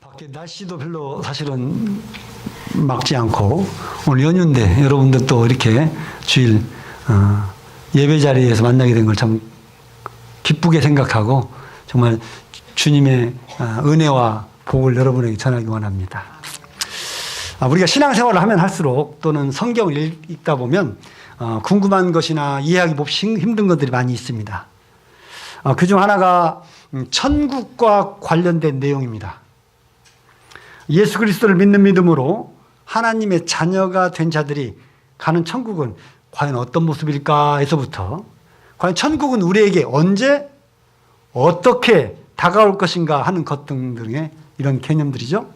밖에 날씨도 별로 사실은 막지 않고 오늘 연휴인데 여러분들 또 이렇게 주일 예배 자리에서 만나게 된 걸 참 기쁘게 생각하고 정말 주님의 은혜와 복을 여러분에게 전하기 원합니다. 우리가 신앙생활을 하면 할수록 또는 성경을 읽다 보면 궁금한 것이나 이해하기 몹시 힘든 것들이 많이 있습니다. 그중 하나가 천국과 관련된 내용입니다. 예수 그리스도를 믿는 믿음으로 하나님의 자녀가 된 자들이 가는 천국은 과연 어떤 모습일까 에서부터 과연 천국은 우리에게 언제 어떻게 다가올 것인가 하는 것 등등의 이런 개념들이죠.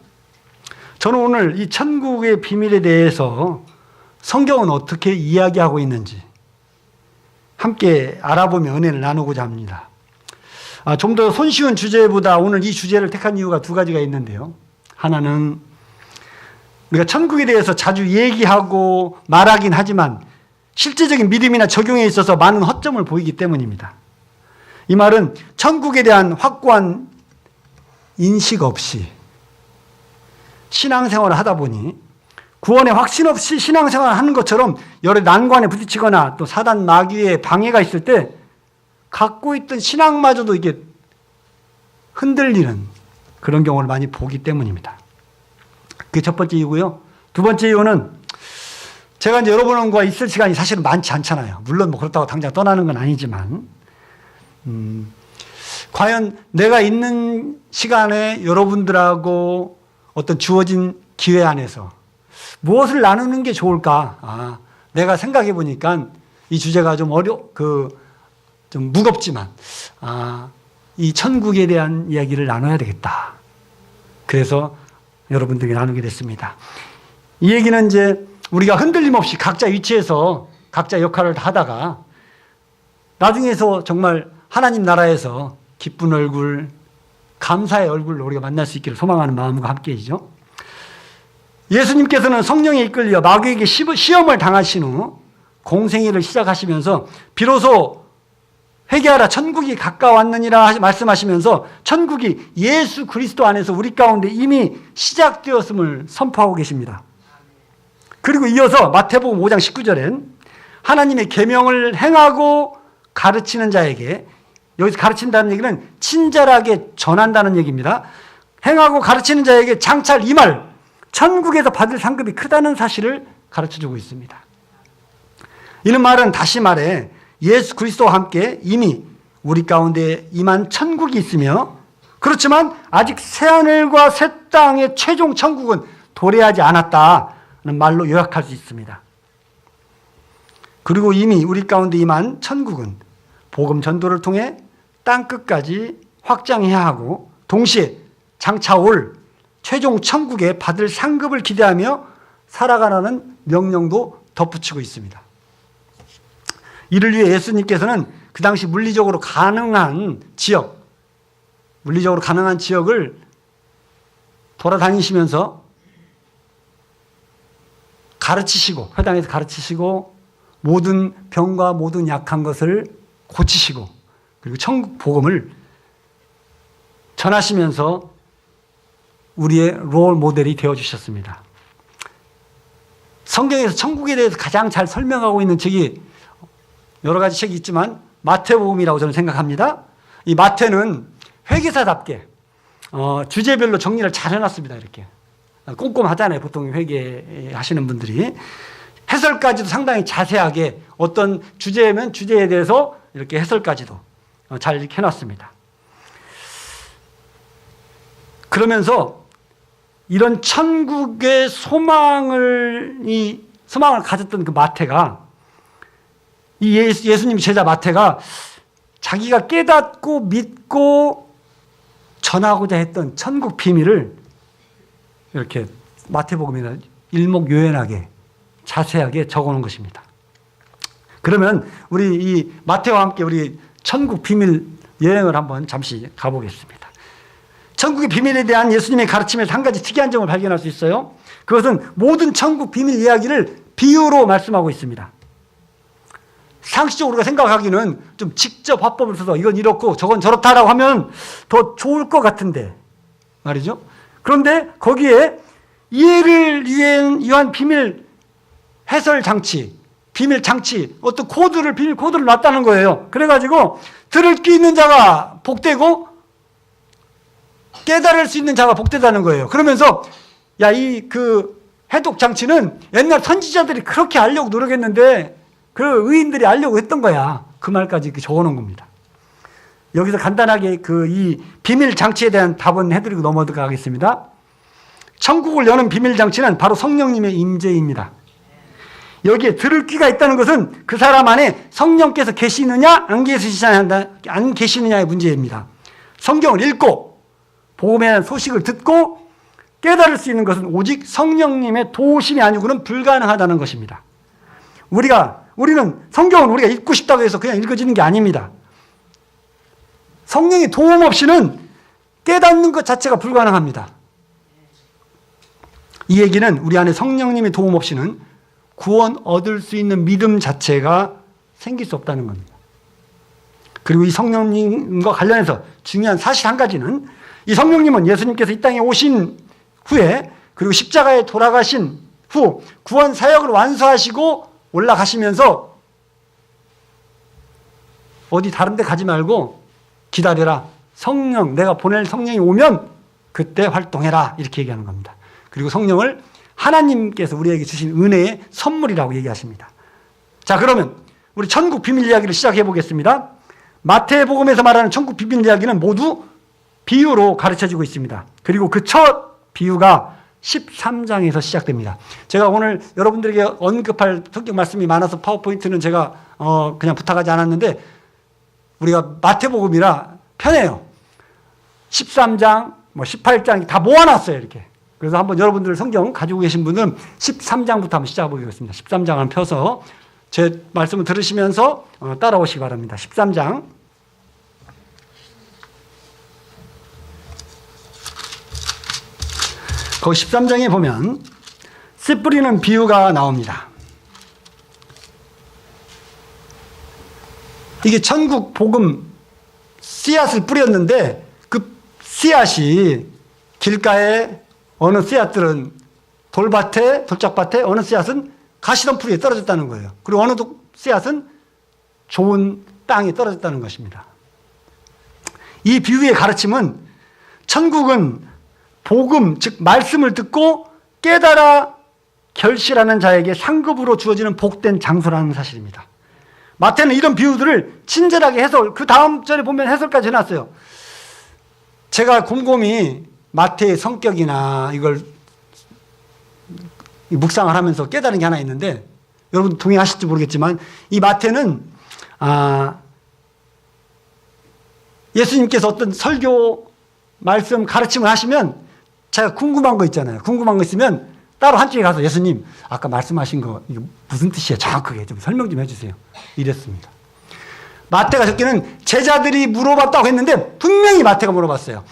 저는 오늘 이 천국의 비밀에 대해서 성경은 어떻게 이야기하고 있는지 함께 알아보며 은혜를 나누고자 합니다. 좀 더 손쉬운 주제보다 오늘 이 주제를 택한 이유가 두 가지가 있는데요. 하나는 우리가 천국에 대해서 자주 얘기하고 말하긴 하지만 실제적인 믿음이나 적용에 있어서 많은 허점을 보이기 때문입니다. 이 말은 천국에 대한 확고한 인식 없이 신앙생활을 하다 보니 구원의 확신 없이 신앙생활을 하는 것처럼 여러 난관에 부딪히거나 또 사단 마귀의 방해가 있을 때 갖고 있던 신앙마저도 이게 흔들리는 그런 경우를 많이 보기 때문입니다. 그게 첫 번째 이유고요. 두 번째 이유는 제가 이제 여러분과 있을 시간이 사실은 많지 않잖아요. 물론 뭐 그렇다고 당장 떠나는 건 아니지만 과연 내가 있는 시간에 여러분들하고 어떤 주어진 기회 안에서 무엇을 나누는 게 좋을까? 내가 생각해 보니까 이 주제가 좀 좀 무겁지만 이 천국에 대한 이야기를 나눠야 되겠다. 그래서 여러분들에게 나누게 됐습니다. 이 얘기는 이제 우리가 흔들림 없이 각자 위치에서 각자 역할을 하다가 나중에서 정말 하나님 나라에서 기쁜 얼굴, 감사의 얼굴로 우리가 만날 수 있기를 소망하는 마음과 함께이죠. 예수님께서는 성령에 이끌려 마귀에게 시험을 당하신 후 공생애를 시작하시면서 비로소 회개하라 천국이 가까웠느니라 말씀하시면서 천국이 예수 그리스도 안에서 우리 가운데 이미 시작되었음을 선포하고 계십니다. 그리고 이어서 마태복음 5장 19절엔 하나님의 계명을 행하고 가르치는 자에게, 여기서 가르친다는 얘기는 친절하게 전한다는 얘기입니다. 행하고 가르치는 자에게 장차 이 말 천국에서 받을 상급이 크다는 사실을 가르쳐주고 있습니다. 이는 말은 다시 말해 예수 그리스도와 함께 이미 우리 가운데 임한 천국이 있으며 그렇지만 아직 새하늘과 새 땅의 최종 천국은 도래하지 않았다는 말로 요약할 수 있습니다. 그리고 이미 우리 가운데 임한 천국은 복음 전도를 통해 땅끝까지 확장해야 하고 동시에 장차 올 최종 천국에 받을 상급을 기대하며 살아가라는 명령도 덧붙이고 있습니다. 이를 위해 예수님께서는 그 당시 물리적으로 가능한 지역을 돌아다니시면서 가르치시고, 회당에서 가르치시고, 모든 병과 모든 약한 것을 고치시고, 그리고 천국 복음을 전하시면서 우리의 롤 모델이 되어주셨습니다. 성경에서 천국에 대해서 가장 잘 설명하고 있는 책이 여러 가지 책이 있지만 마태복음이라고 저는 생각합니다. 이 마태는 회계사답게 주제별로 정리를 잘 해놨습니다. 이렇게 꼼꼼하잖아요. 보통 회계하시는 분들이 해설까지도 상당히 자세하게 어떤 주제면 주제에 대해서 이렇게 해설까지도 잘 이렇게 해놨습니다. 그러면서 이런 천국의 소망을 가졌던 그 마태가 이 예수님 제자 마태가 자기가 깨닫고 믿고 전하고자 했던 천국 비밀을 이렇게 마태복음에는 일목요연하게 자세하게 적어놓은 것입니다. 그러면 우리 이 마태와 함께 우리 천국 비밀 여행을 한번 잠시 가보겠습니다. 천국의 비밀에 대한 예수님의 가르침에서 한 가지 특이한 점을 발견할 수 있어요. 그것은 모든 천국 비밀 이야기를 비유로 말씀하고 있습니다. 상식적으로 우리가 생각하기는 좀 직접 화법을 써서 이건 이렇고 저건 저렇다라고 하면 더 좋을 것 같은데 말이죠. 그런데 거기에 이해를 위한 비밀 해설 장치, 비밀 장치, 어떤 코드를, 비밀 코드를 놨다는 거예요. 그래가지고 들을 귀 있는 자가 복되고 깨달을 수 있는 자가 복되다는 거예요. 그러면서 야, 그 해독 장치는 옛날 선지자들이 그렇게 알려고 노력했는데 그 의인들이 알려고 했던 거야. 그 말까지 적어놓은 겁니다. 여기서 간단하게 이 비밀 장치에 대한 답은 해드리고 넘어가겠습니다. 천국을 여는 비밀 장치는 바로 성령님의 임재입니다. 여기에 들을 귀가 있다는 것은 그 사람 안에 성령께서 계시느냐 안 계시느냐의 문제입니다. 성경을 읽고 복음에 대한 소식을 듣고 깨달을 수 있는 것은 오직 성령님의 도우심이 아니고는 불가능하다는 것입니다. 우리는 성경은 우리가 읽고 싶다고 해서 그냥 읽어지는 게 아닙니다. 성령의 도움 없이는 깨닫는 것 자체가 불가능합니다. 이 얘기는 우리 안에 성령님의 도움 없이는 구원 얻을 수 있는 믿음 자체가 생길 수 없다는 겁니다. 그리고 이 성령님과 관련해서 중요한 사실 한 가지는 이 성령님은 예수님께서 이 땅에 오신 후에 그리고 십자가에 돌아가신 후 구원 사역을 완수하시고 올라가시면서 어디 다른 데 가지 말고 기다려라. 내가 보낼 성령이 오면 그때 활동해라. 이렇게 얘기하는 겁니다. 그리고 성령을 하나님께서 우리에게 주신 은혜의 선물이라고 얘기하십니다. 자, 그러면 우리 천국 비밀 이야기를 시작해 보겠습니다. 마태복음에서 말하는 천국 비밀 이야기는 모두 비유로 가르쳐지고 있습니다. 그리고 그 첫 비유가 13장에서 시작됩니다. 제가 오늘 여러분들에게 언급할 성경 말씀이 많아서 파워포인트는 제가 그냥 부탁하지 않았는데 우리가 마태복음이라 편해요. 13장, 18장 다 모아놨어요, 이렇게. 그래서 한번 여러분들 성경 가지고 계신 분은 13장부터 한번 시작해 보겠습니다. 13장을 펴서 제 말씀을 들으시면서 따라오시기 바랍니다. 13장. 거기 13장에 보면 씨 뿌리는 비유가 나옵니다. 이게 천국 복음 씨앗을 뿌렸는데 그 씨앗이 길가에 어느 씨앗들은 돌밭에, 돌짝밭에, 어느 씨앗은 가시덤불 위에 떨어졌다는 거예요. 그리고 어느 씨앗은 좋은 땅에 떨어졌다는 것입니다. 이 비유의 가르침은 천국은 복음, 즉 말씀을 듣고 깨달아 결실하는 자에게 상급으로 주어지는 복된 장소라는 사실입니다. 마태는 이런 비유들을 친절하게 그 다음 절에 보면 해설까지 해놨어요. 제가 곰곰이 마태의 성격이나 이걸 묵상을 하면서 깨달은 게 하나 있는데 여러분 동의하실지 모르겠지만 이 마태는 예수님께서 어떤 설교 말씀 가르침을 하시면 제가 궁금한 거 있잖아요. 궁금한 거 있으면 따로 한쪽에 가서 예수님 아까 말씀하신 거 이게 무슨 뜻이에요? 정확하게 좀 설명 좀 해주세요. 이랬습니다. 마태가 적기는 제자들이 물어봤다고 했는데 분명히 마태가 물어봤어요.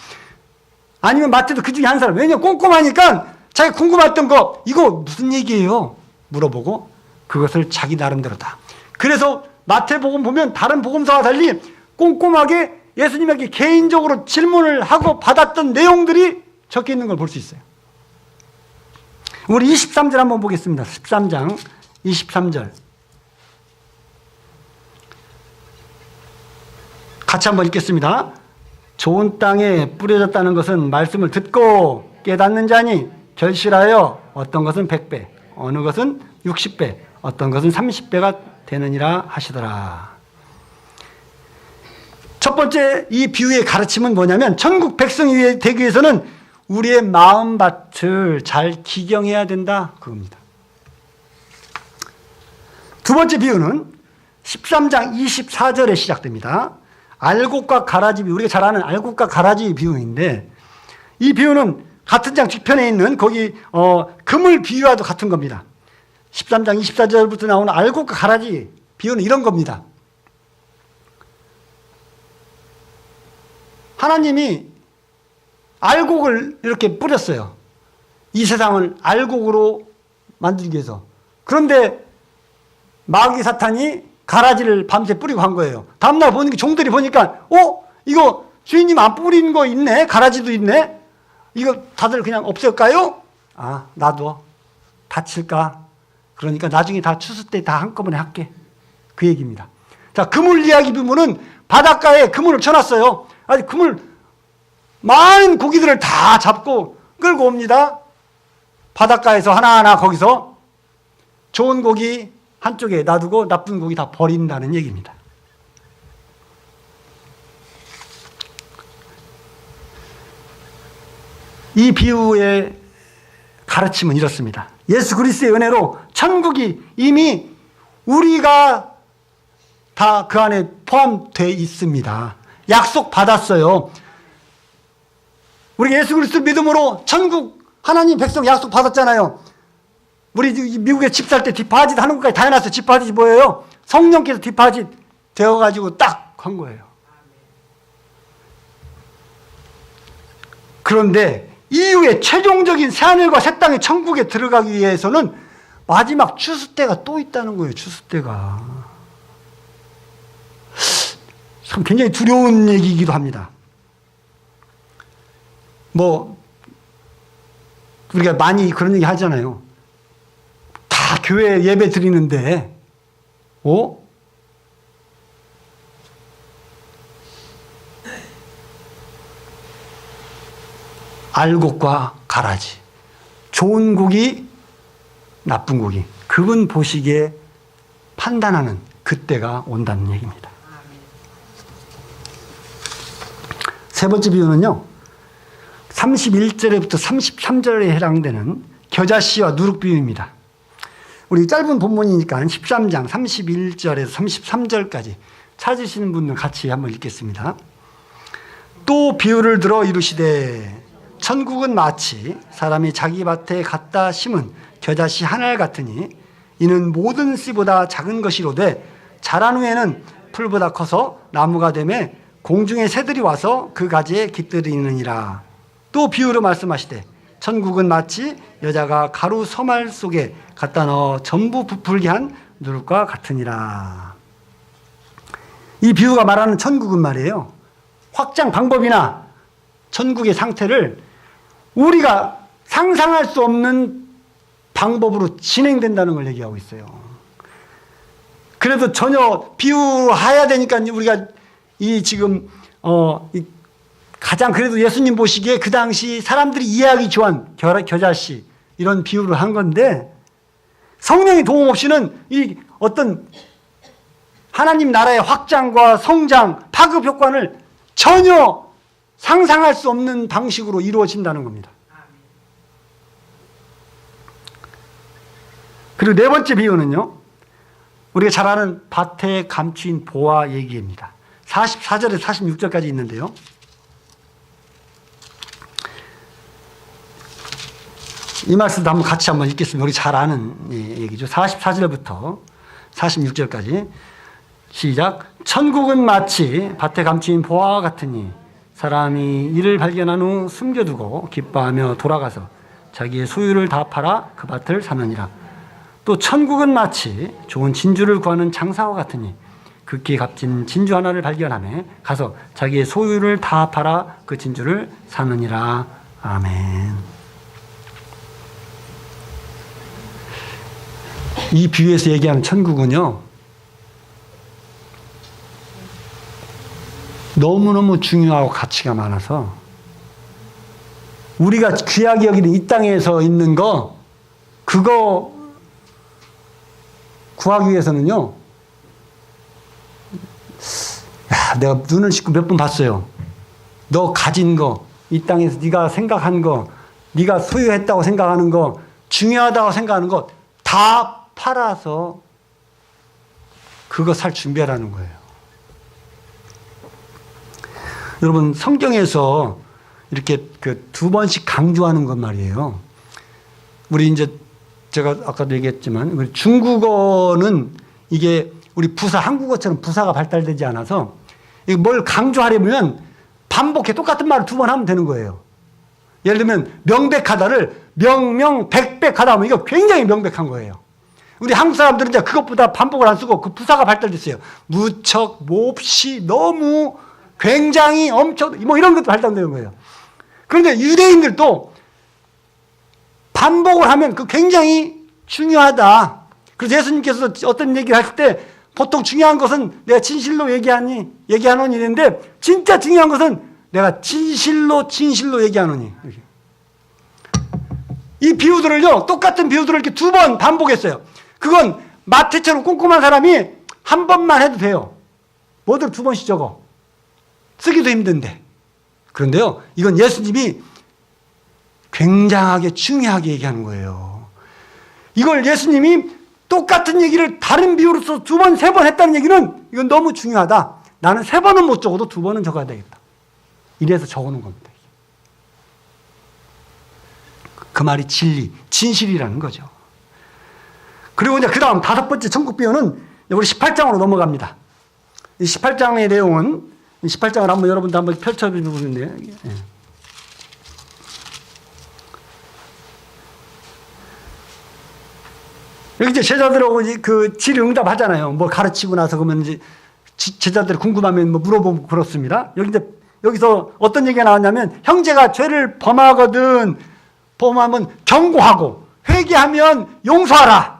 아니면 마태도 그 중에 한 사람. 왜냐면 꼼꼼하니까 자기 궁금했던 거 이거 무슨 얘기예요? 물어보고 그것을 자기 나름대로다. 그래서 마태복음 보면 다른 복음서와 달리 꼼꼼하게 예수님에게 개인적으로 질문을 하고 받았던 내용들이 적혀 있는 걸 볼 수 있어요. 우리 23절 한번 보겠습니다. 13장 23절. 같이 한번 읽겠습니다. 좋은 땅에 뿌려졌다는 것은 말씀을 듣고 깨닫는 자니 결실하여 어떤 것은 100배, 어느 것은 60배, 어떤 것은 30배가 되느니라 하시더라. 첫 번째 이 비유의 가르침은 뭐냐면 천국 백성이 되기 위해서는 우리의 마음밭을 잘 기경해야 된다, 그겁니다. 두 번째 비유는 13장 24절에 시작됩니다. 알곡과 가라지 비유, 우리가 잘 아는 알곡과 가라지 비유인데 이 비유는 같은 장 뒤편에 있는 거기 금을 비유와도 같은 겁니다. 13장 24절부터 나오는 알곡과 가라지 비유는 이런 겁니다. 하나님이 알곡을 이렇게 뿌렸어요. 이 세상을 알곡으로 만들기 위해서. 그런데 마귀 사탄이 가라지를 밤새 뿌리고 한 거예요. 다음날 보니까 종들이 보니까 이거 주인님 안 뿌린 거 있네. 가라지도 있네. 이거 다들 그냥 없앨까요? 아, 나도 다칠까? 그러니까 나중에 다 추수 때 다 한꺼번에 할게. 그 얘기입니다. 자, 그물 이야기 보면은 바닷가에 그물을 쳐놨어요. 아니, 그물, 많은 고기들을 다 잡고 끌고 옵니다. 바닷가에서 하나하나 거기서 좋은 고기 한쪽에 놔두고 나쁜 고기 다 버린다는 얘기입니다. 이 비유의 가르침은 이렇습니다. 예수 그리스도의 은혜로 천국이 이미 우리가 다 그 안에 포함되어 있습니다. 약속 받았어요. 우리 예수 그리스도 믿음으로 천국 하나님 백성 약속 받았잖아요. 우리 미국에 집 살 때 디파짓 하는 것까지 다 해놨어요. 디파짓이 뭐예요? 성령께서 디파짓 되어가지고 딱 한 거예요. 그런데 이후에 최종적인 새하늘과 새 땅의 천국에 들어가기 위해서는 마지막 추수 때가 또 있다는 거예요. 추수 때가. 참 굉장히 두려운 얘기이기도 합니다. 뭐 우리가 많이 그런 얘기 하잖아요. 다 교회 예배 드리는데 알곡과 가라지, 좋은 고기, 나쁜 고기, 그분 보시기에 판단하는 그때가 온다는 얘기입니다. 세 번째 비유는요, 31절에부터 33절에 해당되는 겨자씨와 누룩 비유입니다. 우리 짧은 본문이니까 13장 31절에서 33절까지 찾으시는 분들 같이 한번 읽겠습니다. 또 비유를 들어 이르시되 천국은 마치 사람이 자기 밭에 갖다 심은 겨자씨 한 알 같으니 이는 모든 씨보다 작은 것이로되 자란 후에는 풀보다 커서 나무가 되매 공중의 새들이 와서 그 가지에 깃들이느니라. 또 비유로 말씀하시되 천국은 마치 여자가 가루 서말 속에 갖다 넣어 전부 부풀게 한 누룩과 같으니라. 이 비유가 말하는 천국은 말이에요, 확장 방법이나 천국의 상태를 우리가 상상할 수 없는 방법으로 진행된다는 걸 얘기하고 있어요. 그래도 전혀 비유해야 되니까 우리가 이 지금 가장 그래도 예수님 보시기에 그 당시 사람들이 이해하기 좋아한 겨자씨 이런 비유를 한 건데, 성령의 도움 없이는 이 어떤 하나님 나라의 확장과 성장, 파급 효과를 전혀 상상할 수 없는 방식으로 이루어진다는 겁니다. 그리고 네 번째 비유는요, 우리가 잘 아는 밭에 감추인 보화 얘기입니다. 44절에서 46절까지 있는데요, 이 말씀도 한번 같이 한번 읽겠습니다. 우리 잘 아는 얘기죠. 44절부터 46절까지 시작. 천국은 마치 밭에 감추인 보화와 같으니 사람이 이를 발견한 후 숨겨두고 기뻐하며 돌아가서 자기의 소유를 다 팔아 그 밭을 사느니라. 또 천국은 마치 좋은 진주를 구하는 장사와 같으니 극히 값진 진주 하나를 발견하며 가서 자기의 소유를 다 팔아 그 진주를 사느니라. 아멘. 이 비유에서 얘기하는 천국은요, 너무너무 중요하고 가치가 많아서 우리가 귀하게 여기는 이 땅에서 있는 거, 그거 구하기 위해서는요, 내가 눈을 씻고 몇 번 봤어요. 너 가진 거, 이 땅에서 네가 생각한 거, 네가 소유했다고 생각하는 거, 중요하다고 생각하는 거 다 팔아서 그거 살 준비하라는 거예요. 여러분, 성경에서 이렇게 그 두 번씩 강조하는 것 말이에요. 우리 이제 제가 아까도 얘기했지만 중국어는 이게 우리 부사, 한국어처럼 부사가 발달되지 않아서 뭘 강조하려면 반복해 똑같은 말을 두 번 하면 되는 거예요. 예를 들면 명백하다를 명명백백하다 하면 이거 굉장히 명백한 거예요. 우리 한국 사람들은 이제 그것보다 반복을 안 쓰고 그 부사가 발달됐어요. 무척, 몹시, 너무, 굉장히, 엄청, 뭐 이런 것도 발달되는 거예요. 그런데 유대인들도 반복을 하면 그 굉장히 중요하다. 그래서 예수님께서 어떤 얘기를 하실 때 보통 중요한 것은 내가 진실로 얘기하노니 이랬는데 진짜 중요한 것은 내가 진실로 얘기하노니. 이 비유들을요, 똑같은 비유들을 이렇게 2번 반복했어요. 그건 마태처럼 꼼꼼한 사람이 한 번만 해도 돼요. 뭐들 2번씩 적어. 쓰기도 힘든데. 그런데요, 이건 예수님이 굉장하게 중요하게 얘기하는 거예요. 이걸 예수님이 똑같은 얘기를 다른 비유로서 2번, 3번 했다는 얘기는 이건 너무 중요하다. 나는 3번은 못 적어도 2번은 적어야 되겠다. 이래서 적어놓은 겁니다. 그 말이 진리, 진실이라는 거죠. 그리고 이제 그 다음 5번째 천국 비유는 우리 18장으로 넘어갑니다. 이 18장의 내용은 18장을 한번 여러분들 한번 펼쳐보는데요. 예. 여기 이제 제자들하고 그 질의응답 하잖아요. 뭐 가르치고 나서 그러면 이제 제자들이 궁금하면 뭐 물어보고 그렇습니다. 여기서 어떤 얘기가 나왔냐면 형제가 죄를 범하면 경고하고 회개하면 용서하라.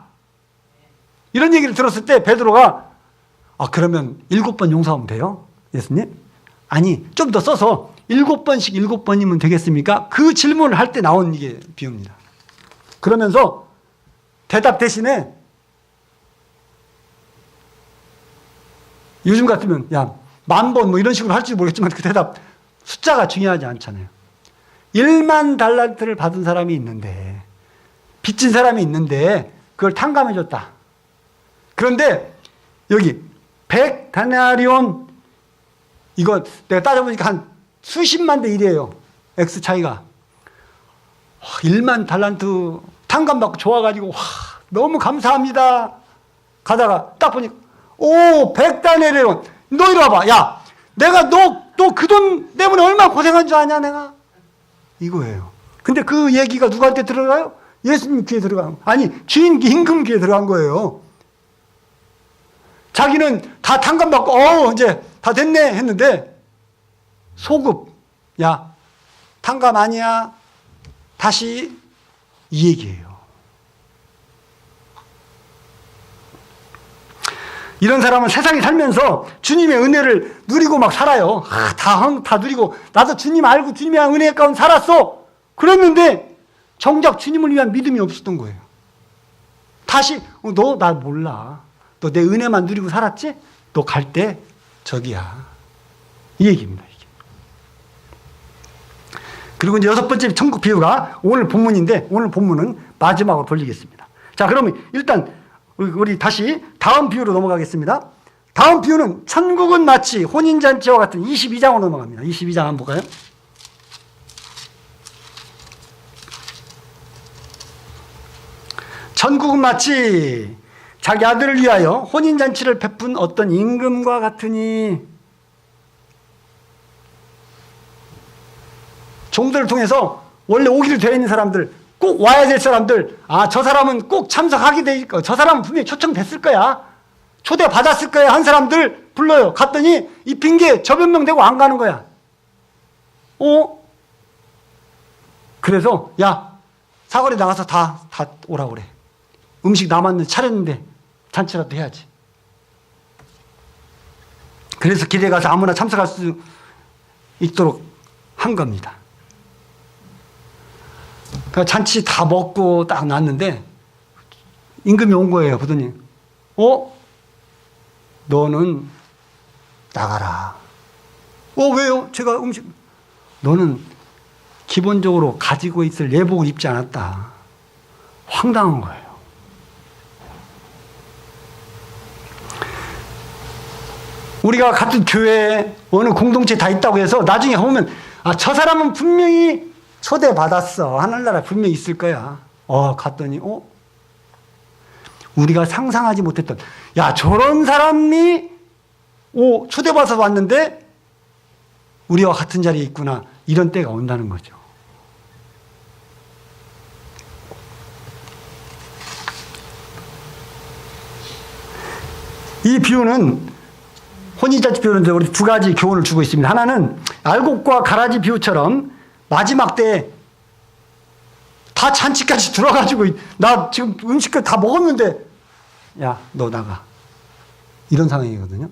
이런 얘기를 들었을 때 베드로가 그러면 7번 용서하면 돼요? 예수님? 아니, 좀 더 써서 7번씩 7번이면 되겠습니까? 그 질문을 할 때 나온 이게 비유입니다. 그러면서 대답 대신에 요즘 같으면 10,000번 뭐 이런 식으로 할지 모르겠지만 그 대답 숫자가 중요하지 않잖아요. 1만 달란트를 받은 사람이 있는데 빚진 사람이 있는데 그걸 탕감해 줬다. 그런데 여기 100데나리온 이거 내가 따져보니까 한 수십만 대 1이에요. X 차이가. 1만 달란트 탕감받고 좋아가지고 너무 감사합니다. 가다가 딱 보니까 100데나리온. 너 이리 와봐. 야, 내가 너 그 돈 때문에 얼마나 고생한 줄 아냐 내가. 이거예요. 근데 그 얘기가 누구한테 들어가요? 예수님 귀에 들어간 거. 아니, 주인 임금 귀에 들어간 거예요. 자기는 다 탕감받고 이제 다 됐네 했는데 소급. 야, 탕감 아니야. 다시 이 얘기예요. 이런 사람은 세상에 살면서 주님의 은혜를 누리고 막 살아요. 다 누리고 나도 주님 알고 주님의 은혜 가운데 살았어. 그랬는데 정작 주님을 위한 믿음이 없었던 거예요. 다시 너 나 몰라. 너 내 은혜만 누리고 살았지? 너 갈 때 저기야. 이 얘기입니다. 이게. 그리고 이제 6번째 천국 비유가 오늘 본문인데 오늘 본문은 마지막으로 돌리겠습니다. 자, 그러면 일단 우리 다시 다음 비유로 넘어가겠습니다. 다음 비유는 천국은 마치 혼인잔치와 같은 22장으로 넘어갑니다. 22장 한번 볼까요? 천국은 마치 자기 아들을 위하여 혼인잔치를 베푼 어떤 임금과 같으니. 종들을 통해서 원래 오기로 되어 있는 사람들, 꼭 와야 될 사람들, 저 사람은 꼭 참석하게 돼 있고, 저 사람은 분명히 초청됐을 거야. 초대받았을 거야. 한 사람들 불러요. 갔더니 이 핑계 저변명되고 안 가는 거야. 그래서 사거리 나가서 다 오라고 그래. 음식 남았는데 차렸는데 잔치라도 해야지. 그래서 길에 가서 아무나 참석할 수 있도록 한 겁니다. 그러니까 잔치 다 먹고 딱 났는데 임금이 온 거예요. 보더니 너는 나가라. 왜요? 제가 음식. 너는 기본적으로 가지고 있을 예복을 입지 않았다. 황당한 거예요. 우리가 같은 교회에 어느 공동체에 다 있다고 해서 나중에 보면 저 사람은 분명히 초대받았어. 하늘나라에 분명히 있을 거야. 갔더니 우리가 상상하지 못했던 저런 사람이 초대받아서 왔는데 우리와 같은 자리에 있구나. 이런 때가 온다는 거죠. 이 비유는 혼인잔치 비유는 우리 2가지 교훈을 주고 있습니다. 하나는 알곡과 가라지 비유처럼 마지막 때에 다 잔치까지 들어가지고 나 지금 음식을 다 먹었는데 야, 너 나가. 이런 상황이거든요.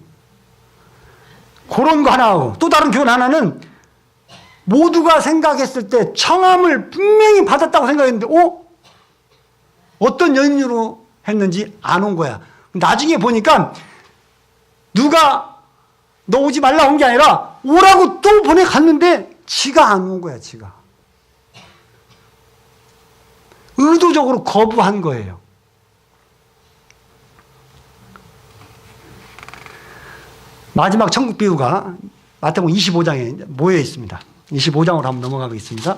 그런 거 하나 하고 또 다른 교훈 하나는 모두가 생각했을 때 청함을 분명히 받았다고 생각했는데 어떤 연유로 했는지 안 온 거야. 나중에 보니까 누가 너 오지 말라 온 게 아니라 오라고 또 보내갔는데 지가 안 온 거야. 지가. 의도적으로 거부한 거예요. 마지막 천국 비유가 마태복음 25장에 모여 있습니다. 25장으로 한번 넘어가겠습니다.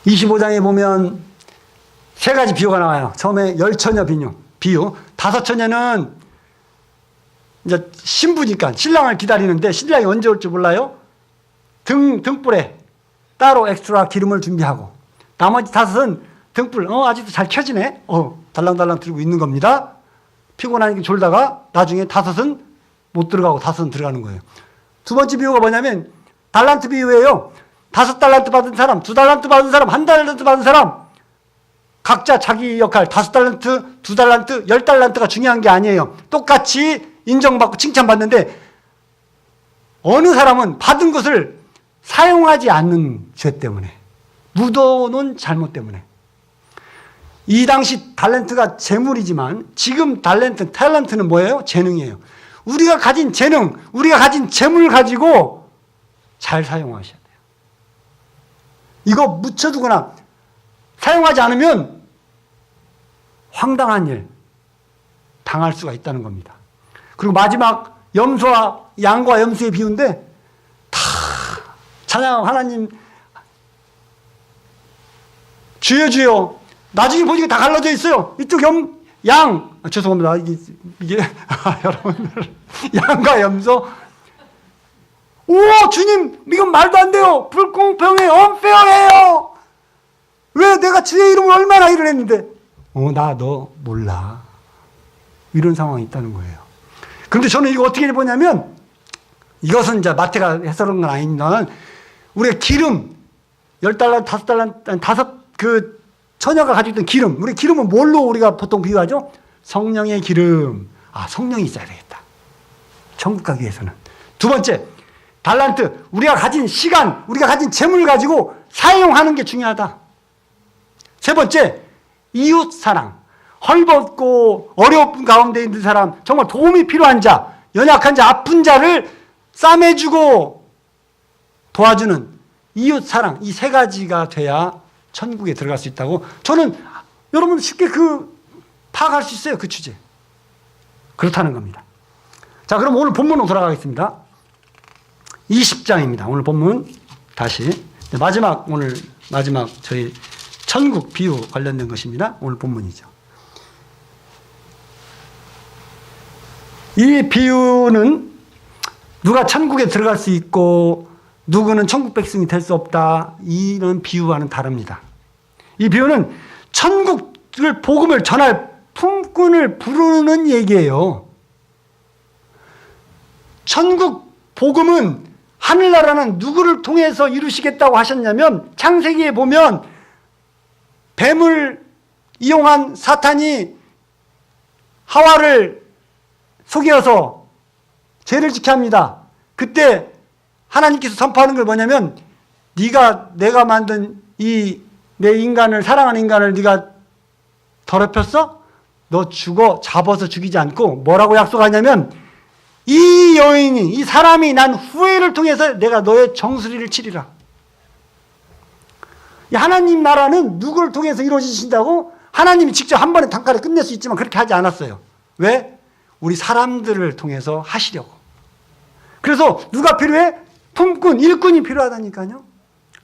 25장에 보면 세 가지 비유가 나와요. 처음에 열처녀 비유. 다섯 처녀는 이제 신부니까 신랑을 기다리는데 신랑이 언제 올지 몰라요. 등불에 따로 엑스트라 기름을 준비하고 나머지 다섯은 등불 아직도 잘 켜지네. 달랑달랑 들고 있는 겁니다. 피곤하니까 졸다가 나중에 다섯은 못 들어가고 다섯은 들어가는 거예요. 두 번째 비유가 뭐냐면 달란트 비유예요. 5달란트 받은 사람, 2달란트 받은 사람, 1달란트 받은 사람 각자 자기 역할 5달란트, 2달란트, 10달란트가 중요한 게 아니에요. 똑같이 인정받고 칭찬받는데 어느 사람은 받은 것을 사용하지 않는 죄 때문에 묻어놓은 잘못 때문에 이 당시 달란트가 재물이지만 지금 탤런트는 뭐예요? 재능이에요. 우리가 가진 재능, 우리가 가진 재물 가지고 잘 사용하셔야 돼요. 이거 묻혀두거나 사용하지 않으면 황당한 일 당할 수가 있다는 겁니다. 그리고 마지막 염소와 양과 염소의 비유인데 다 찬양 하나님 주여 주여 나중에 보니까 다 갈라져 있어요. 이쪽 양 죄송합니다. 이게 여러분들 양과 염소 주님 이건 말도 안 돼요. 불공평해요. 언페어해요. 왜 내가 주의 이름을 얼마나 일을 했는데 너 몰라. 이런 상황이 있다는 거예요. 그런데 저는 이거 어떻게 보냐면 이것은 이제 마태가 해설한 건 아닙니다만 우리가 기름 10달러, 5달러, 5 처녀가 가지고 있던 기름. 우리 기름은 뭘로 우리가 보통 비유하죠? 성령의 기름. 성령이 있어야 되겠다. 천국 가기 위해서는. 두 번째, 달란트. 우리가 가진 시간, 우리가 가진 재물 가지고 사용하는 게 중요하다. 세 번째, 이웃 사랑. 헐벗고 어려운 가운데 있는 사람, 정말 도움이 필요한 자, 연약한 자, 아픈 자를 싸매주고 도와주는 이웃 사랑. 이 세 가지가 돼야 천국에 들어갈 수 있다고 저는 여러분 쉽게 파악할 수 있어요. 그 주제. 그렇다는 겁니다. 자, 그럼 오늘 본문으로 돌아가겠습니다. 20장입니다. 오늘 본문 다시 오늘 마지막 저희 천국 비유 관련된 것입니다. 오늘 본문이죠. 이 비유는 누가 천국에 들어갈 수 있고 누구는 천국 백성이 될 수 없다. 이런 비유와는 다릅니다. 이 비유는 천국을 복음을 전할 품꾼을 부르는 얘기예요. 천국 복음은 하늘나라는 누구를 통해서 이루시겠다고 하셨냐면 창세기에 보면 뱀을 이용한 사탄이 하와를 속여서 죄를 짓게 합니다. 그때 하나님께서 선포하는 걸 뭐냐면 내가 만든 내 인간을 사랑하는 인간을 네가 더럽혔어? 너 죽어. 잡아서 죽이지 않고 뭐라고 약속하냐면 이 여인이 이 사람이 난 후회를 통해서 내가 너의 정수리를 치리라. 하나님 나라는 누구를 통해서 이루어지신다고? 하나님이 직접 한 번에 단칼에 끝낼 수 있지만 그렇게 하지 않았어요. 왜? 우리 사람들을 통해서 하시려고. 그래서 누가 필요해? 품꾼, 일꾼이 필요하다니까요.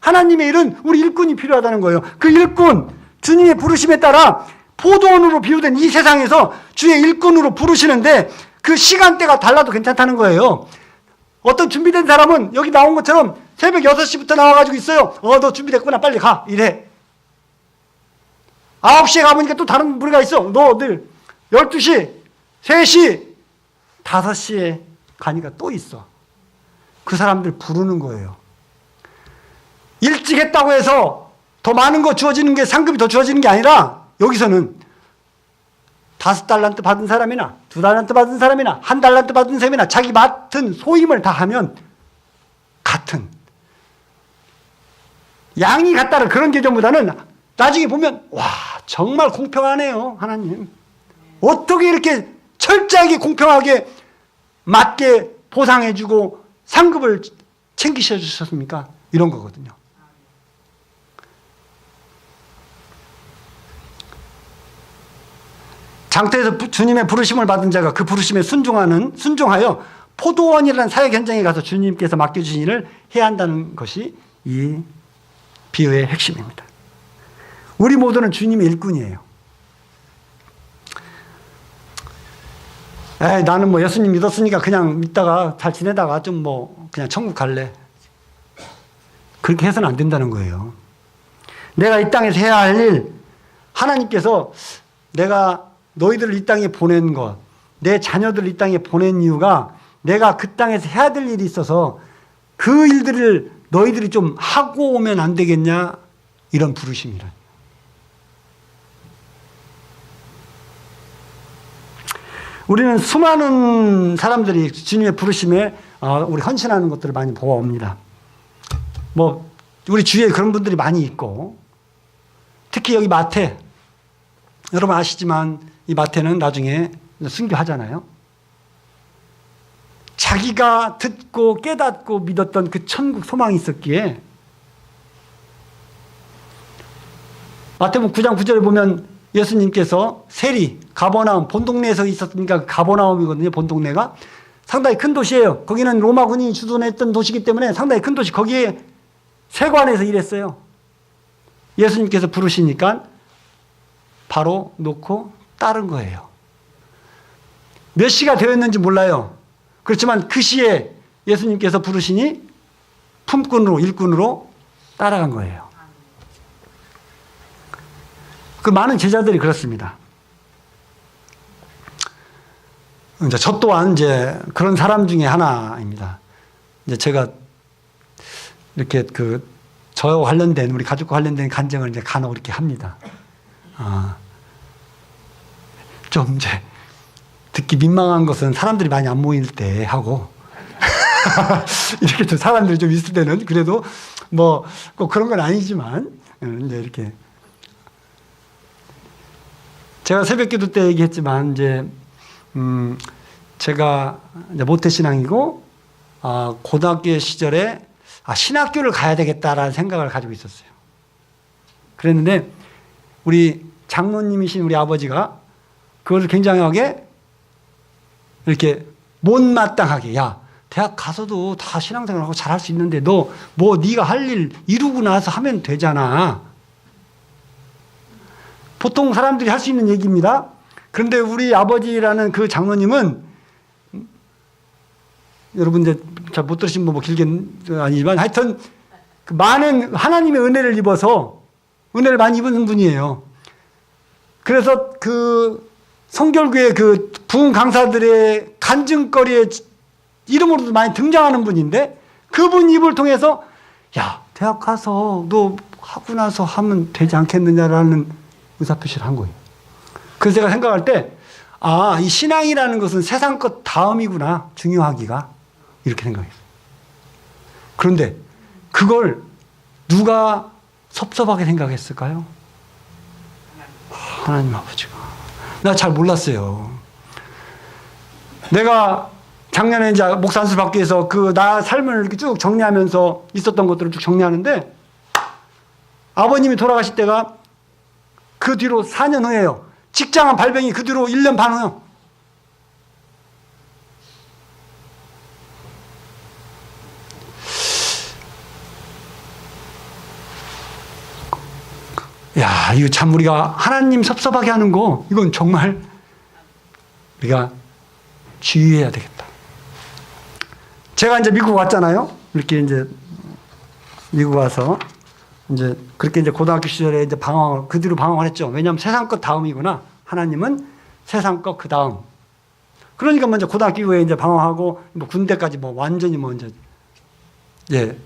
하나님의 일은 우리 일꾼이 필요하다는 거예요. 그 일꾼, 주님의 부르심에 따라 포도원으로 비유된 이 세상에서 주의 일꾼으로 부르시는데 그 시간대가 달라도 괜찮다는 거예요. 어떤 준비된 사람은 여기 나온 것처럼 새벽 6시부터 나와가지고 있어요. 너 준비됐구나. 빨리 가. 이래. 9시에 가보니까 또 다른 무리가 있어. 너 늘 12시, 3시, 5시에 가니까 또 있어. 그 사람들 부르는 거예요. 일찍 했다고 해서 더 많은 거 주어지는 게 상급이 더 주어지는 게 아니라 여기서는 5달란트 받은 사람이나 2달란트 받은 사람이나 1달란트 받은 사람이나 자기 맡은 소임을 다 하면 같은 양이 같다는 그런 개념보다는 나중에 보면 와 정말 공평하네요. 하나님 어떻게 이렇게 철저하게 공평하게 맞게 보상해주고 상급을 챙기셔 주셨습니까? 이런 거거든요. 장터에서 주님의 부르심을 받은 자가 그 부르심에 순종하여 포도원이라는 사역 현장에 가서 주님께서 맡겨주신 일을 해야 한다는 것이 이 비유의 핵심입니다. 우리 모두는 주님의 일꾼이에요. 나는 뭐 예수님 믿었으니까 그냥 믿다가 잘 지내다가 좀 뭐 그냥 천국 갈래. 그렇게 해서는 안 된다는 거예요. 내가 이 땅에서 해야 할 일, 하나님께서 내가 너희들을 이 땅에 보낸 것, 내 자녀들을 이 땅에 보낸 이유가 내가 그 땅에서 해야 될 일이 있어서 그 일들을 너희들이 좀 하고 오면 안 되겠냐? 이런 부르심이라. 우리는 수많은 사람들이 주님의 부르심에 우리 헌신하는 것들을 많이 보아옵니다. 뭐 우리 주위에 그런 분들이 많이 있고, 특히 여기 마태, 여러분 아시지만 이 마태는 나중에 순교하잖아요. 자기가 듣고 깨닫고 믿었던 그 천국 소망이 있었기에 마태복음 9장 9절에 보면 예수님께서 세리, 가버나움, 본동네에서 있었으니까 가버나움이거든요. 본동네가 상당히 큰 도시예요. 거기는 로마군이 주둔했던 도시이기 때문에 상당히 큰 도시, 거기에 세관에서 일했어요. 예수님께서 부르시니까 바로 놓고 따른 거예요. 몇 시가 되었는지 몰라요. 그렇지만 그 시에 예수님께서 부르시니 품꾼으로, 일꾼으로 따라간 거예요. 그 많은 제자들이 그렇습니다. 이제 저 또한 이제 그런 사람 중에 하나입니다. 이제 제가 이렇게 저와 관련된, 우리 가족과 관련된 간증을 이제 간혹 이렇게 합니다. 좀 이제 듣기 민망한 것은 사람들이 많이 안 모일 때 하고, 이렇게 좀 사람들이 좀 있을 때는 그래도 뭐 꼭 그런 건 아니지만, 이제 이렇게. 제가 새벽 기도 때 얘기했지만, 이제, 제가 이제 모태신앙이고, 고등학교 시절에 신학교를 가야 되겠다라는 생각을 가지고 있었어요. 그랬는데, 우리 장로님이신 우리 아버지가 그것을 굉장하게 이렇게 못마땅하게, 야, 대학 가서도 다 신앙생활하고 잘할 수 있는데 너 뭐 네가 할 일 이루고 나서 하면 되잖아. 보통 사람들이 할 수 있는 얘기입니다. 그런데 우리 아버지라는 그 장로님은, 여러분 이제 잘 못 들으신 분 뭐 길게 아니지만 하여튼 그 많은 하나님의 은혜를 입어서 은혜를 많이 입은 분이에요. 그래서 그 성결교회 그 부흥 강사들의 간증거리에 이름으로도 많이 등장하는 분인데, 그분 입을 통해서 야, 대학 가서 너 하고 나서 하면 되지 않겠느냐라는 의사표시를 한 거예요. 그래서 제가 생각할 때, 이 신앙이라는 것은 세상 것 다음이구나, 중요하기가. 이렇게 생각했어요. 그런데 그걸 누가 섭섭하게 생각했을까요? 하나님 아버지가. 나 잘 몰랐어요. 내가 작년에 이제 목사 안수를 받기 위해서 나 삶을 이렇게 쭉 정리하면서 있었던 것들을 쭉 정리하는데, 아버님이 돌아가실 때가 그 뒤로 4년 후에요. 직장한 발병이 그 뒤로 1년 반 후요. 야, 이거 참 우리가 하나님 섭섭하게 하는 거, 이건 정말 우리가 주의해야 되겠다. 제가 이제 미국 왔잖아요. 이렇게 이제 미국 와서 이제 그렇게 이제 고등학교 시절에 이제 그 뒤로 방황을 했죠. 왜냐하면 세상 것 다음이구나. 하나님은 세상 것 그 다음. 그러니까 먼저 고등학교 이후에 이제 방황하고 뭐 군대까지 뭐 완전히 뭐 이제 예,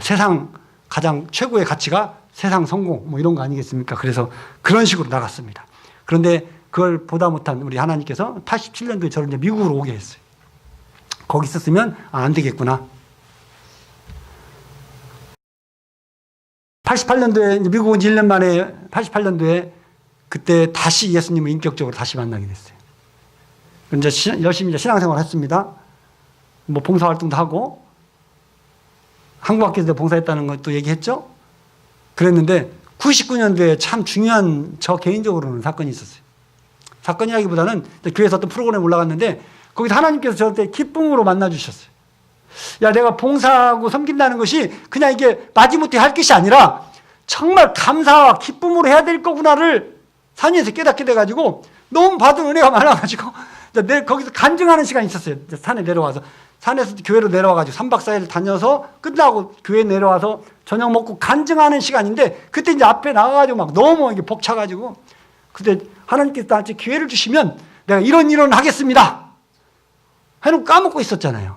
세상 가장 최고의 가치가 세상 성공 뭐 이런 거 아니겠습니까? 그래서 그런 식으로 나갔습니다. 그런데 그걸 보다 못한 우리 하나님께서 87년도에 저를 이제 미국으로 오게 했어요. 거기 있었으면 안 되겠구나. 88년도에 이제 미국 온 지 1년 만에 88년도에 그때 다시 예수님을 인격적으로 다시 만나게 됐어요. 이제 열심히 이제 신앙생활을 했습니다. 뭐 봉사활동도 하고 한국학교에서 봉사했다는 것도 얘기했죠. 그랬는데 99년도에 참 중요한 저 개인적으로는 사건이 있었어요. 사건이라기보다는 교회에서 어떤 프로그램에 올라갔는데 거기서 하나님께서 저한테 기쁨으로 만나주셨어요. 야, 내가 봉사하고 섬긴다는 것이 그냥 이게 마지못해 할 것이 아니라 정말 감사와 기쁨으로 해야 될 거구나를 산에서 깨닫게 돼가지고 너무 받은 은혜가 많아가지고 거기서 간증하는 시간이 있었어요. 산에 내려와서. 산에서 교회로 내려와가지고 3박 4일 다녀서 끝나고 교회 내려와서 저녁 먹고 간증하는 시간인데 그때 이제 앞에 나가가지고 막 너무 이게 벅차가지고 그때 하나님께서 나한테 기회를 주시면 내가 이런 하겠습니다. 해놓고 까먹고 있었잖아요.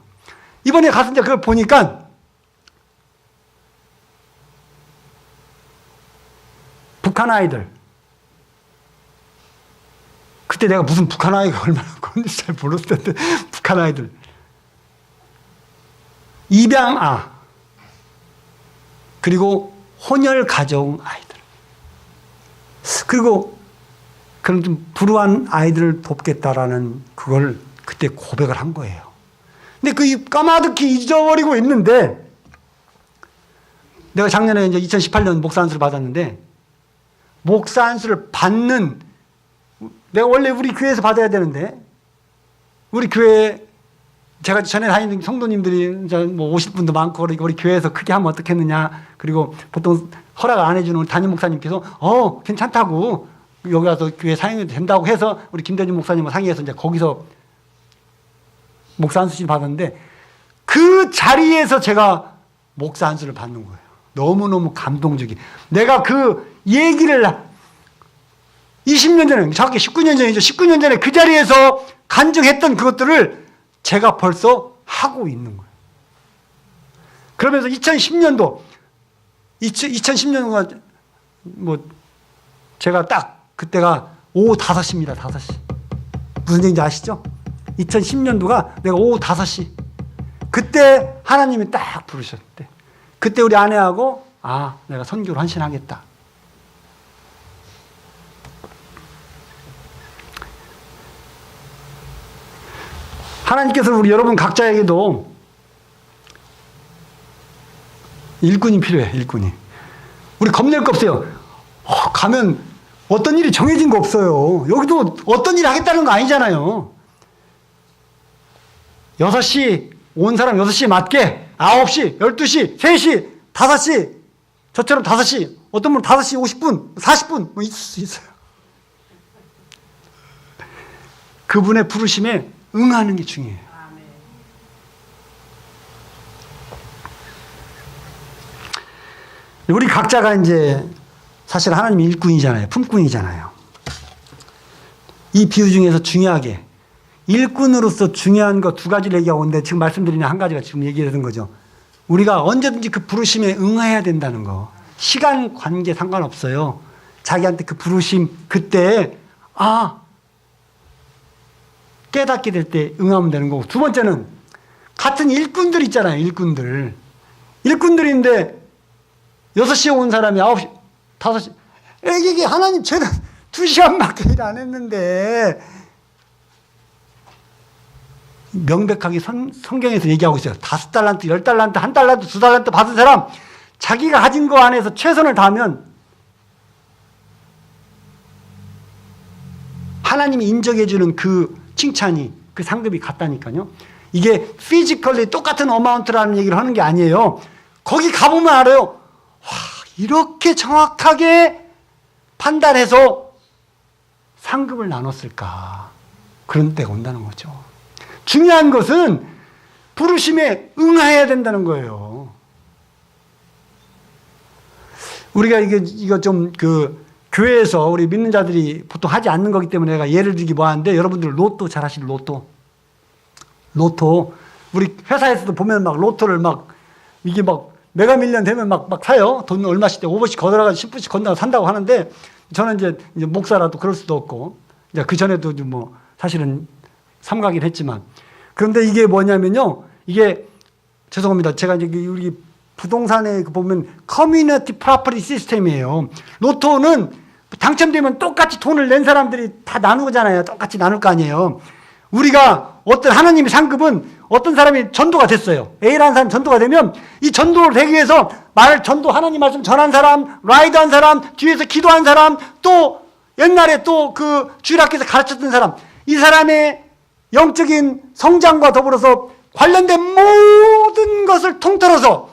이번에 가서 이제 그걸 보니까 북한 아이들. 그때 내가 무슨 북한 아이가 얼마나 그런지 잘 몰랐을 텐데 북한 아이들. 입양아. 그리고 혼혈 가정 아이들. 그리고 그런 좀 불우한 아이들을 돕겠다라는 그걸 그때 고백을 한 거예요. 근데 그 까마득히 잊어버리고 있는데 내가 작년에 이제 2018년 목사 안수를 받았는데 목사 안수를 받는 내가 원래 우리 교회에서 받아야 되는데 우리 교회 제가 전에 다니는 성도님들이 뭐 오실 분도 많고 우리 교회에서 크게 하면 어떻겠느냐 그리고 보통 허락 안 해주는 담임 목사님께서 괜찮다고 여기 와서 교회 사용해도 된다고 해서 우리 김대중 목사님과 상의해서 이제 거기서 목사 안수를 받았는데 그 자리에서 제가 목사 안수를 받는 거예요. 너무너무 감동적이. 내가 그 얘기를 20년 전에, 정확히 19년 전이죠. 19년 전에 그 자리에서 간증했던 그것들을 제가 벌써 하고 있는 거예요. 그러면서 2010년도, 2010년도가 뭐, 제가 딱 그때가 오후 5시입니다. 5시. 무슨 얘기인지 아시죠? 2010년도가 내가 오후 5시. 그때 하나님이 딱 부르셨대. 그때 우리 아내하고, 내가 선교를 헌신하겠다. 하나님께서 우리 여러분 각자에게도 일꾼이 필요해, 일꾼이. 우리 겁낼 거 없어요. 가면 어떤 일이 정해진 거 없어요. 여기도 어떤 일 하겠다는 거 아니잖아요. 6시, 온 사람 6시에 맞게, 9시, 12시, 3시, 5시, 저처럼 5시, 어떤 분은 5시 50분, 40분, 뭐 있을 수 있어요. 그분의 부르심에 응하는 게 중요해요. 우리 각자가 이제 사실 하나님 일꾼이잖아요. 품꾼이잖아요. 이 비유 중에서 중요하게 일꾼으로서 중요한 거 2가지를 얘기하고 있는데 지금 말씀드리는 한 가지가 지금 얘기하는 거죠. 우리가 언제든지 그 부르심에 응해야 된다는 거. 시간 관계 상관없어요. 자기한테 그 부르심 그때 깨닫게 될 때 응하면 되는 거고. 2번째는 같은 일꾼들 있잖아요. 일꾼들. 일꾼들인데 6시에 온 사람이 9시, 5시. 이게 하나님 죄는 2시간밖에 일 안 했는데 명백하게 성경에서 얘기하고 있어요. 5달란트, 10달란트, 1달란트, 2달란트 받은 사람 자기가 가진 거 안에서 최선을 다하면 하나님이 인정해주는 그 칭찬이 그 상급이 같다니까요. 이게 피지컬리 똑같은 어마운트라는 얘기를 하는 게 아니에요. 거기 가보면 알아요. 와, 이렇게 정확하게 판단해서 상급을 나눴을까. 그런 때가 온다는 거죠. 중요한 것은 부르심에 응해야 된다는 거예요. 우리가 이거 좀 교회에서 우리 믿는 자들이 보통 하지 않는 거기 때문에 내가 예를 들기 뭐하는데 여러분들 로또 잘 아시는 로또. 우리 회사에서도 보면 막 로또를 막 이게 막 메가밀리언 되면 막 사요. 돈 얼마씩 때 5분씩 걷어가 10분씩 건다고 산다고 하는데 저는 이제 목사라도 그럴 수도 없고 이제 그 전에도 뭐 사실은 삼가긴 했지만 그런데 이게 뭐냐면요. 이게 죄송합니다. 제가 이제 우리 부동산에 보면 커뮤니티 프로퍼티 시스템이에요. 로또는 당첨되면 똑같이 돈을 낸 사람들이 다 나누잖아요. 똑같이 나눌 거 아니에요. 우리가 어떤 하나님의 상급은 어떤 사람이 전도가 됐어요. A라는 사람이 전도가 되면 이 전도를 되기 위해서 전도 하나님 말씀 전한 사람, 라이드한 사람, 뒤에서 기도한 사람, 또 옛날에 또 그 주일학교에서 가르쳤던 사람, 이 사람의 영적인 성장과 더불어서 관련된 모든 것을 통틀어서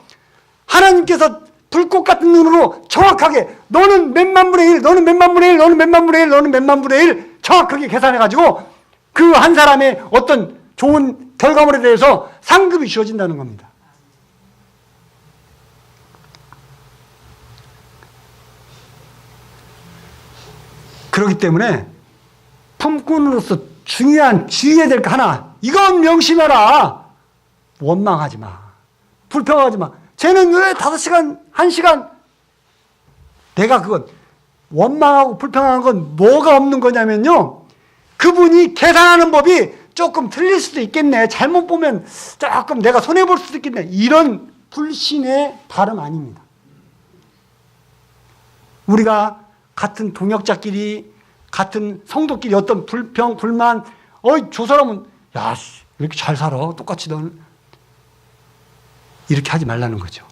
하나님께서 불꽃 같은 눈으로 정확하게 너는 몇만 분의 1, 너는 몇만 분의 1, 너는 몇만 분의 1, 너는 몇만 분의 1 정확하게 계산해가지고 그 한 사람의 어떤 좋은 결과물에 대해서 상급이 주어진다는 겁니다. 그렇기 때문에 품꾼으로서 중요한 주의해야 될 거 하나, 이건 명심해라. 원망하지 마. 불평하지 마. 쟤는 왜 5시간, 1시간? 내가 그건 원망하고 불평하는 건 뭐가 없는 거냐면요. 그분이 계산하는 법이 조금 틀릴 수도 있겠네. 잘못 보면 조금 내가 손해볼 수도 있겠네. 이런 불신의 발음 아닙니다. 우리가 같은 동역자끼리, 같은 성도끼리 어떤 불평, 불만, 저 사람은, 야, 왜 이렇게 잘 살아? 똑같이 너는. 이렇게 하지 말라는 거죠.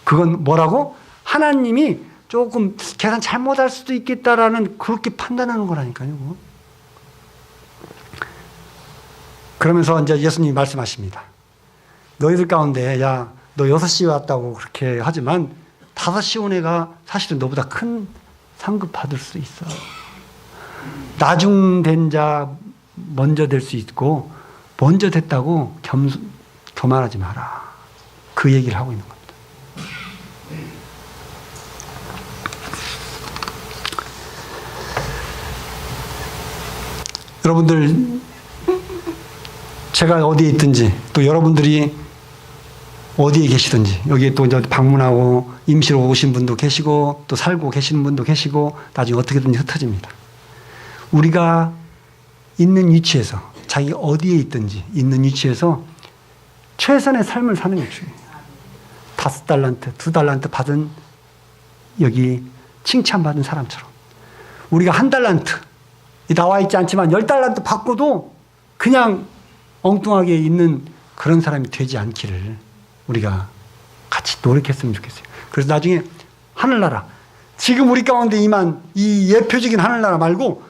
그건 뭐라고? 하나님이 조금 계산 잘못할 수도 있겠다라는 그렇게 판단하는 거라니까요. 그러면서 이제 예수님이 말씀하십니다. 너희들 가운데, 야, 너 6시에 왔다고 그렇게 하지만 5시 온 애가 사실은 너보다 큰 상급 받을 수 있어. 나중된 자 먼저 될 수 있고, 먼저 됐다고 교만하지 마라. 그 얘기를 하고 있는 겁니다. 여러분들, 제가 어디에 있든지, 또 여러분들이 어디에 계시든지, 여기에 또 이제 방문하고 임시로 오신 분도 계시고, 또 살고 계시는 분도 계시고, 나중에 어떻게든지 흩어집니다. 우리가 있는 위치에서, 자기 어디에 있든지 있는 위치에서 최선의 삶을 사는 게 중요해요. 5달란트, 2달란트 받은 여기 칭찬받은 사람처럼 우리가 1달란트 나와 있지 않지만 10달란트 받고도 그냥 엉뚱하게 있는 그런 사람이 되지 않기를 우리가 같이 노력했으면 좋겠어요. 그래서 나중에 하늘나라, 지금 우리 가운데 임한 이 예표적인 하늘나라 말고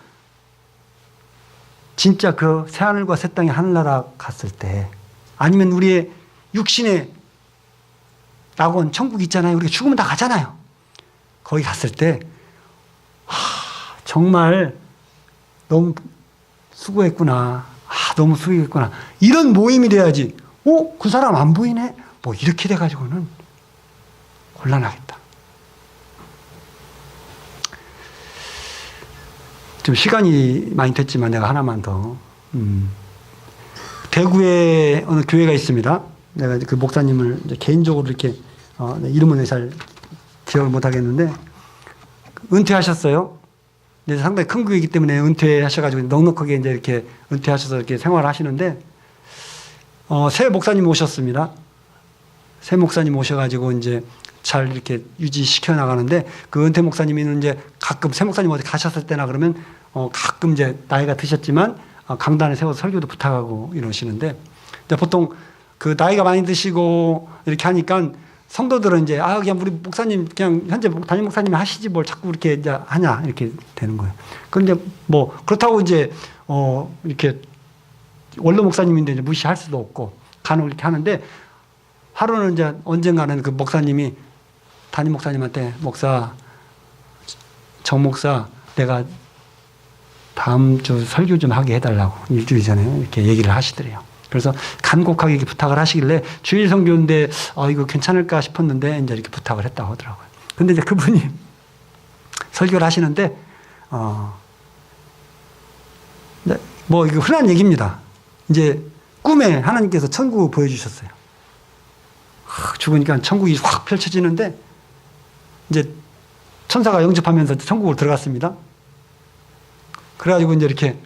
진짜 그 새하늘과 새 땅의 하늘나라 갔을 때, 아니면 우리의 육신의 낙원, 천국 있잖아요. 우리가 죽으면 다 가잖아요. 거기 갔을 때, 정말 너무 수고했구나. 너무 수고했구나. 이런 모임이 돼야지. 그 사람 안 보이네? 뭐 이렇게 돼가지고는 곤란하겠다. 좀 시간이 많이 됐지만 내가 하나만 더. 대구에 어느 교회가 있습니다. 내가 그 목사님을 이제 개인적으로 이렇게 이름은 잘 기억을 못 하겠는데 은퇴하셨어요. 이제 상당히 큰 교회이기 때문에 은퇴하셔가지고 넉넉하게 이제 이렇게 은퇴하셔서 이렇게 생활을 하시는데 새 목사님 오셨습니다. 새 목사님 오셔가지고 이제 잘 이렇게 유지시켜 나가는데 그 은퇴 목사님은 이제 가끔 새 목사님 어디 가셨을 때나 그러면 가끔 이제 나이가 드셨지만 강단에 세워서 설교도 부탁하고 이러시는데 보통 그 나이가 많이 드시고 이렇게 하니까 성도들은 이제 그냥 우리 목사님 그냥 현재 담임 목사님이 하시지 뭘 자꾸 이렇게 이제 하냐 이렇게 되는 거예요. 그런데 뭐 그렇다고 이제 이렇게 원로 목사님인데 이제 무시할 수도 없고 간혹 이렇게 하는데 하루는 이제 언젠가는 그 목사님이 담임 목사님한테 목사 정 목사 내가 다음 주 설교 좀 하게 해달라고 일주일 전에 이렇게 얘기를 하시더래요. 그래서 간곡하게 이렇게 부탁을 하시길래 주일 선교인데 이거 괜찮을까 싶었는데 이제 이렇게 부탁을 했다고 하더라고요. 근데 이제 그분이 설교를 하시는데 뭐 이거 흔한 얘기입니다. 이제 꿈에 하나님께서 천국을 보여주셨어요. 죽으니까 천국이 확 펼쳐지는데 이제 천사가 영접하면서 천국으로 들어갔습니다. 그래가지고 이제 이렇게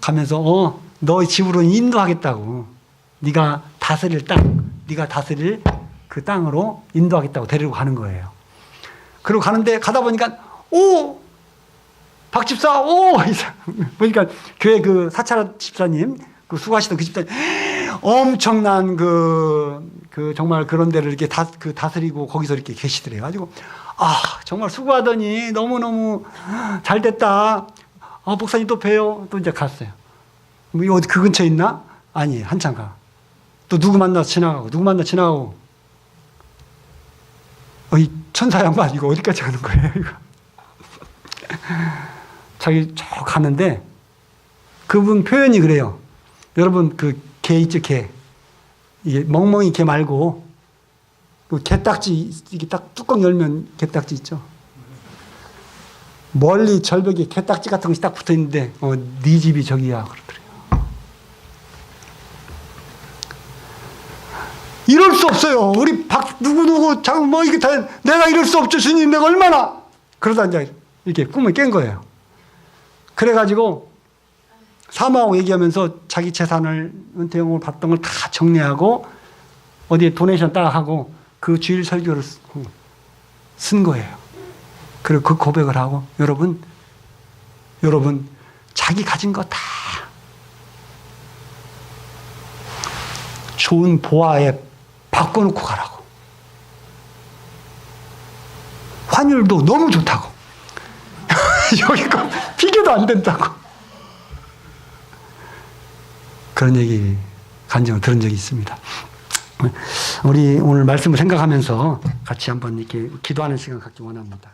가면서 너의 집으로 인도하겠다고, 네가 다스릴 땅, 네가 다스릴 그 땅으로 인도하겠다고 데리고 가는 거예요. 그리고 가는데 가다 보니까 박 집사 보니까 교회 그 사찰 집사님, 그 수고하시던 그 집사님 엄청난 그 정말 그런 데를 이렇게 다스리고 거기서 이렇게 계시더래요. 가지고 정말 수고하더니 너무너무 잘 됐다. 목사님 또 봬요. 또 이제 갔어요. 뭐 어디 그 근처에 있나? 아니, 한참 가. 또 누구 만나서 지나가고. 이 천사 양반 이거 어디까지 가는 거예요, 이거? 자기 쭉 가는데 그분 표현이 그래요. 여러분 그 개 있죠, 개. 이게 멍멍이 개 말고 그 개딱지 이게 딱 뚜껑 열면 개딱지 있죠. 멀리 절벽에 개딱지 같은 것이 딱 붙어 있는데 네 집이 저기야 그러더래요. 이럴 수 없어요. 우리 누구 뭐 이게 다 내가 이럴 수 없죠, 주님. 내가 얼마나 그러다 이제 이렇게 꿈을 깬 거예요. 그래가지고 사모하고 얘기하면서 자기 재산을 은퇴용을 받던 걸 다 정리하고 어디에 도네이션 딱 하고 그 주일 설교를 쓴 거예요. 그리고 그 고백을 하고 여러분 자기 가진 거 다 좋은 보아에 바꿔놓고 가라고. 환율도 너무 좋다고. 여기 거 비교도 안 된다고. 그런 얘기 간증을 들은 적이 있습니다. 우리 오늘 말씀을 생각하면서 같이 한번 이렇게 기도하는 시간 갖기 원합니다.